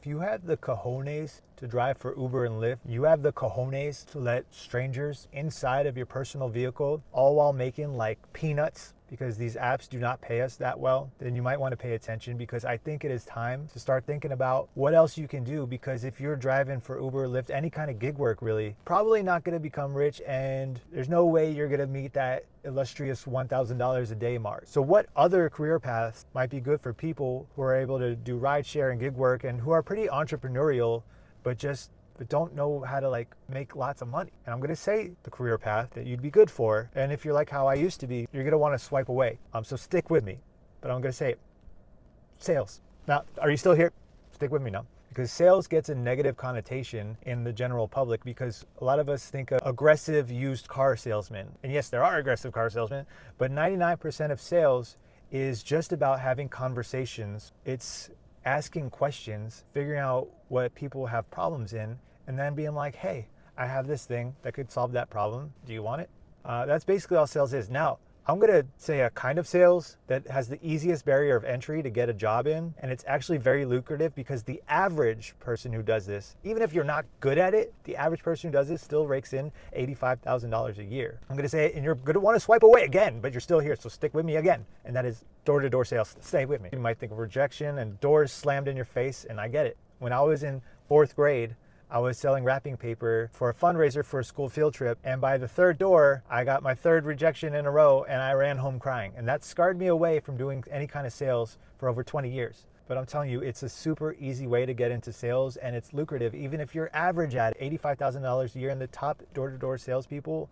If you have the cojones to drive for Uber and Lyft, you have the cojones to let strangers inside of your personal vehicle, all while making like peanuts, because these apps do not pay us that well, then you might want to pay attention, because I think it is time to start thinking about what else you can do. Because if you're driving for Uber or Lyft, any kind of gig work really, probably not going to become rich, and there's no way you're going to meet that illustrious $1,000 a day mark. So what other career paths might be good for people who are able to do rideshare and gig work and who are pretty entrepreneurial, but don't know how to like make lots of money? And I'm going to say the career path that you'd be good for. And if you're like how I used to be, you're going to want to swipe away. So stick with me, but I'm going to say it. Sales. Now, are you still here? Stick with me now. Because sales gets a negative connotation in the general public, because a lot of us think of aggressive used car salesmen. And yes, there are aggressive car salesmen, but 99% of sales is just about having conversations. It's asking questions, figuring out what people have problems in, and then being like, hey, I have this thing that could solve that problem. Do you want it? That's basically all sales is. Now, I'm going to say a kind of sales that has the easiest barrier of entry to get a job in, and it's actually very lucrative, because the average person who does this, even if you're not good at it, the average person who does this still rakes in $85,000 a year. I'm going to say it, and you're going to want to swipe away again, but you're still here, so stick with me again. And that is door-to-door sales. Stay with me. You might think of rejection and doors slammed in your face, and I get it. When I was in 4th grade, I was selling wrapping paper for a fundraiser for a school field trip, and by the 3rd door, I got my 3rd rejection in a row, and I ran home crying. And that scarred me away from doing any kind of sales for over 20 years. But I'm telling you, it's a super easy way to get into sales, and it's lucrative. Even if you're average at $85,000 a year, and the top door-to-door salespeople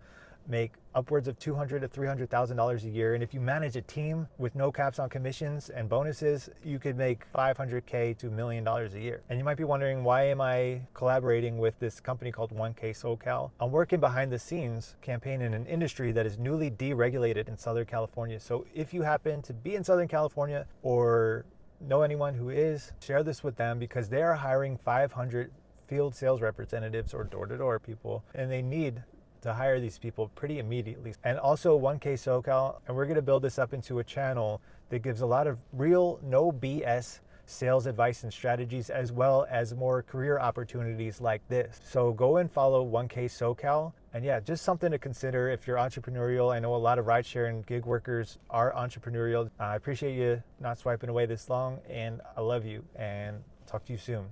make upwards of $200,000 to $300,000 a year. And if you manage a team with no caps on commissions and bonuses, you could make $500K to $1 million a year. And you might be wondering, why am I collaborating with this company called 1K SoCal? I'm working behind the scenes campaign in an industry that is newly deregulated in Southern California. So if you happen to be in Southern California or know anyone who is, share this with them, because they are hiring 500 field sales representatives or door-to-door people, and they need to hire these people pretty immediately. And also 1K SoCal, and we're gonna build this up into a channel that gives a lot of real, no BS sales advice and strategies, as well as more career opportunities like this. So go and follow 1K SoCal. And yeah, just something to consider if you're entrepreneurial. I know a lot of rideshare and gig workers are entrepreneurial. I appreciate you not swiping away this long, and I love you, and talk to you soon.